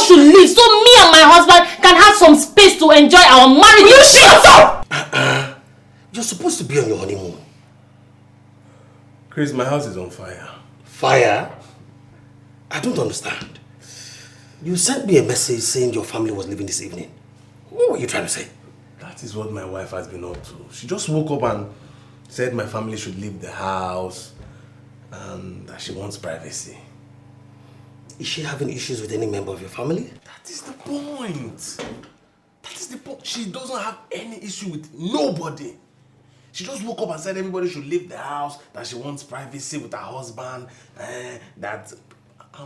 both should leave so me and my husband can have some space to enjoy our marriage. You shut up! You're supposed to be on your honeymoon. Chris, my house is on fire. Fire? I don't understand. You sent me a message saying your family was leaving this evening. What were you trying to say? That is what my wife has been up to. She just woke up and said my family should leave the house and that she wants privacy. Is she having issues with any member of your family? That is the point. That is the point. She doesn't have any issue with nobody. She just woke up and said everybody should leave the house, that she wants privacy with her husband, and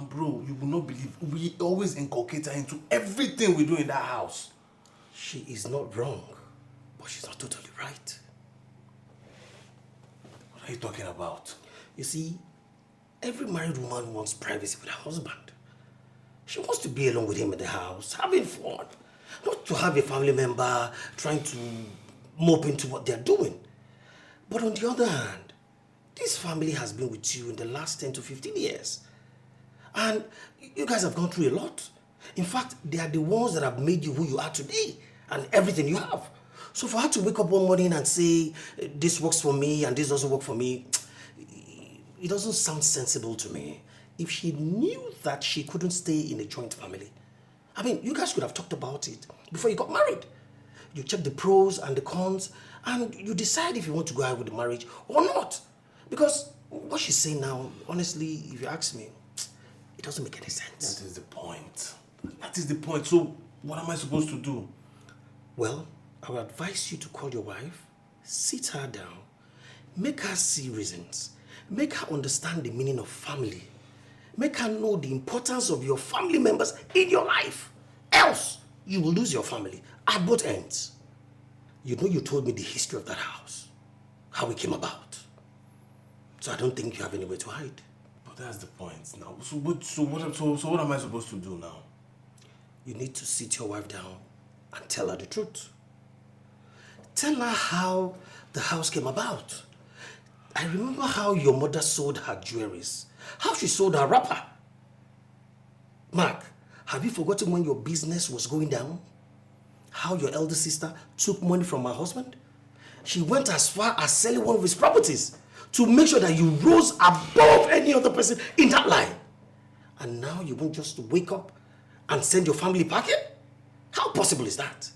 bro, you will not believe, we always inculcate her into everything we do in that house. She is not wrong, but she's not totally right. What are you talking about? You see, every married woman wants privacy with her husband. She wants to be alone with him in the house, having fun. Not to have a family member trying to mope into what they're doing. But on the other hand, this family has been with you in the last 10 to 15 years. And you guys have gone through a lot. In fact, they are the ones that have made you who you are today and everything you have. So for her to wake up one morning and say, this works for me and this doesn't work for me, it doesn't sound sensible to me. If she knew that she couldn't stay in a joint family, I mean, you guys could have talked about it before you got married. You check the pros and the cons, and you decide if you want to go ahead with the marriage or not. Because what she's saying now, honestly, if you ask me, it doesn't make any sense. That is the point. That is the point. So, what am I supposed to do? Well, I would advise you to call your wife, sit her down, make her see reasons, make her understand the meaning of family, make her know the importance of your family members in your life. Else, you will lose your family at both ends. You know you told me the history of that house, how it came about. So I don't think you have anywhere to hide. But that's the point now. So what am I supposed to do now? You need to sit your wife down and tell her the truth. Tell her how the house came about. I remember how your mother sold her jewelries, how she sold her wrapper. Mark, have you forgotten when your business was going down? How your elder sister took money from her husband? She went as far as selling one of his properties to make sure that you rose above any other person in that line. And now you won't just wake up and send your family packing? How possible is that?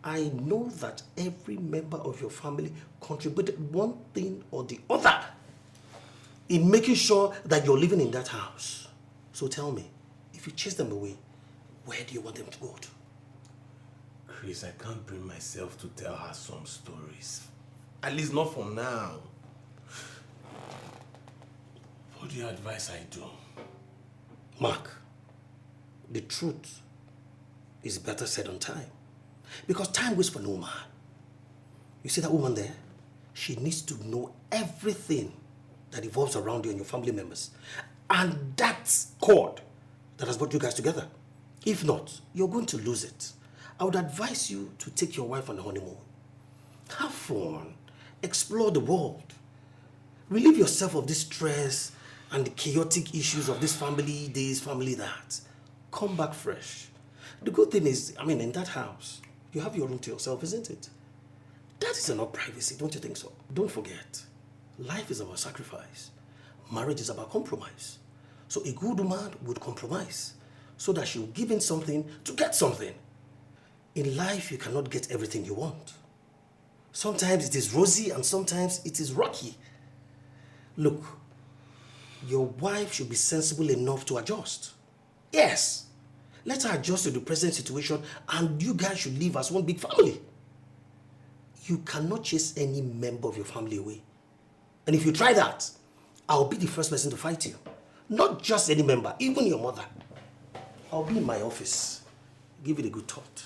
I know that every member of your family contributed one thing or the other in making sure that you're living in that house. So tell me, if you chase them away, where do you want them to go to? Chris, I can't bring myself to tell her some stories. At least not for now. What do you advise I do? Mark, the truth is better said on time. Because time waits for no man. You see that woman there? She needs to know everything that evolves around you and your family members. And that's cord that has brought you guys together. If not, you're going to lose it. I would advise you to take your wife on a honeymoon. Have fun. Explore the world. Relieve yourself of this stress and the chaotic issues of this family this, family that. Come back fresh. The good thing is, I mean, in that house, you have your room to yourself, isn't it? That is enough privacy, don't you think so? Don't forget, life is about sacrifice. Marriage is about compromise. So a good woman would compromise so that she will give in something to get something. In life, you cannot get everything you want. Sometimes it is rosy and sometimes it is rocky. Look, your wife should be sensible enough to adjust. Yes, let her adjust to the present situation and you guys should live as one big family. You cannot chase any member of your family away. And if you try that, I'll be the first person to fight you. Not just any member, even your mother. I'll be in my office. Give it a good thought.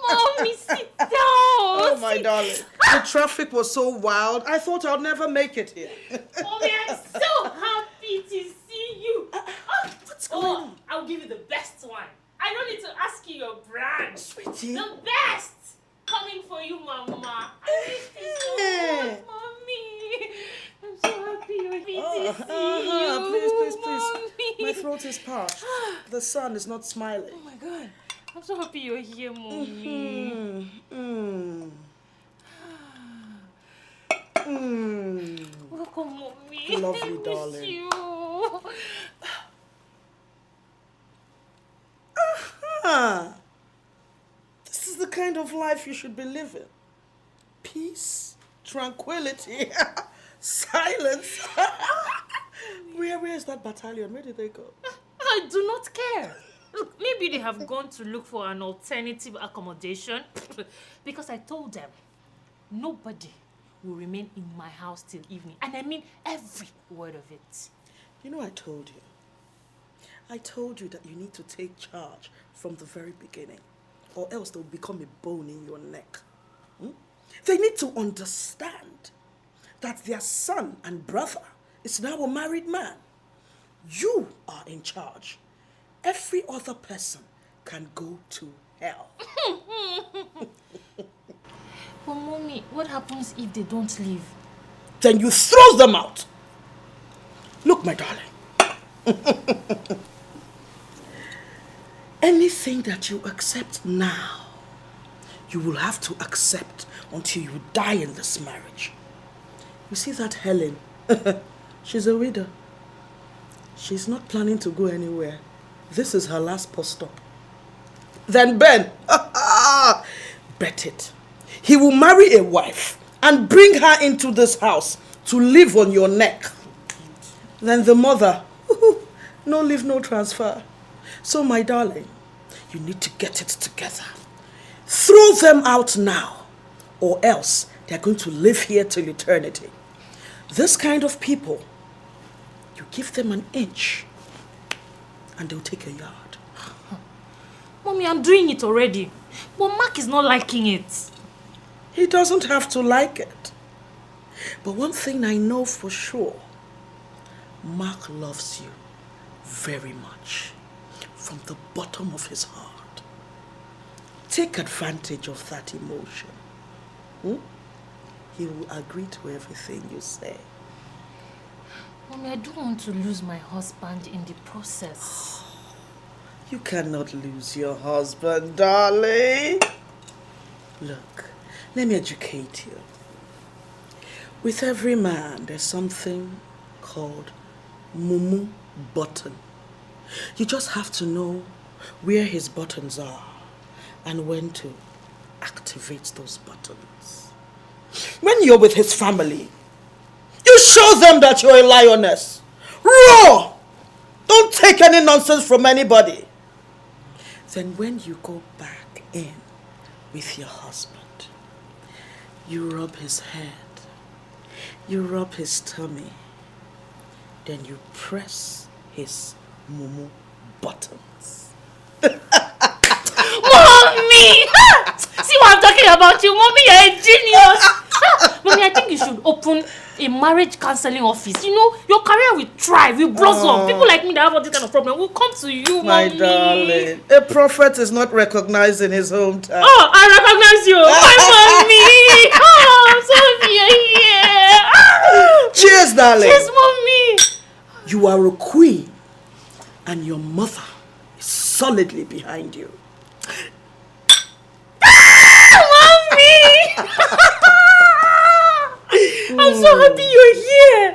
Mommy, sit down. Oh, my darling. The traffic was so wild. I thought I'd never make it here. Mommy, I'm so happy to see you. What's going on? I'll give you the best one. I I don't need to ask you your brand. Sweetie. The best coming for you, Mama. I miss you so much, Mommy. I'm so happy you're here to see you. Please. Mommy. My throat is parched. The sun is not smiling. Oh my God. I'm so happy you're here, Mommy. Welcome, Mommy. Lovely, I miss darling. you. This is the kind of life you should be living. Peace, tranquility, silence. Where is that battalion? Where did they go? I do not care. Look, maybe they have gone to look for an alternative accommodation because I told them nobody will remain in my house till evening. And I mean every word of it. You know, I told you. I told you that you need to take charge from the very beginning, or else there will become a bone in your neck. They need to understand that their son and brother is now a married man. You are in charge. Every other person can go to hell. But Mommy, what happens if they don't leave? Then you throw them out. Look, my darling. Anything that you accept now, you will have to accept until you die in this marriage. You see that Helen? She's a widow. She's not planning to go anywhere. This is her last post stop. Then Ben, bet it. He will marry a wife and bring her into this house to live on your neck. Then the mother, no leave, no transfer. So my darling, you need to get it together. Throw them out now, or else they're going to live here till eternity. This kind of people, you give them an inch and they'll take a yard. Mommy, I'm doing it already. But Mark is not liking it. He doesn't have to like it. But one thing I know for sure, Mark loves you very much from the bottom of his heart. Take advantage of that emotion. He will agree to everything you say. Mommy, I don't want to lose my husband in the process. You cannot lose your husband, darling. Look, let me educate you. With every man, there's something called mumu button. You just have to know where his buttons are and when to activate those buttons. When you're with his family, you show them that you're a lioness. Roar! Don't take any nonsense from anybody. Then when you go back in with your husband, you rub his head, you rub his tummy, then you press his mumu buttons. Mommy! See what I'm talking about you? Mommy, you're a genius! Mommy, I think you should open a marriage counseling office. You know, your career will thrive, will blossom. People like me that have all this kind of problem will come to you, My Mommy. darling, a prophet is not recognized in his hometown. Oh, I recognize you. My Mommy. Oh, I'm so happy you're here. Cheers, darling. Cheers, Mommy. You are a queen, and your mother is solidly behind you. Mommy! I'm so happy you're here.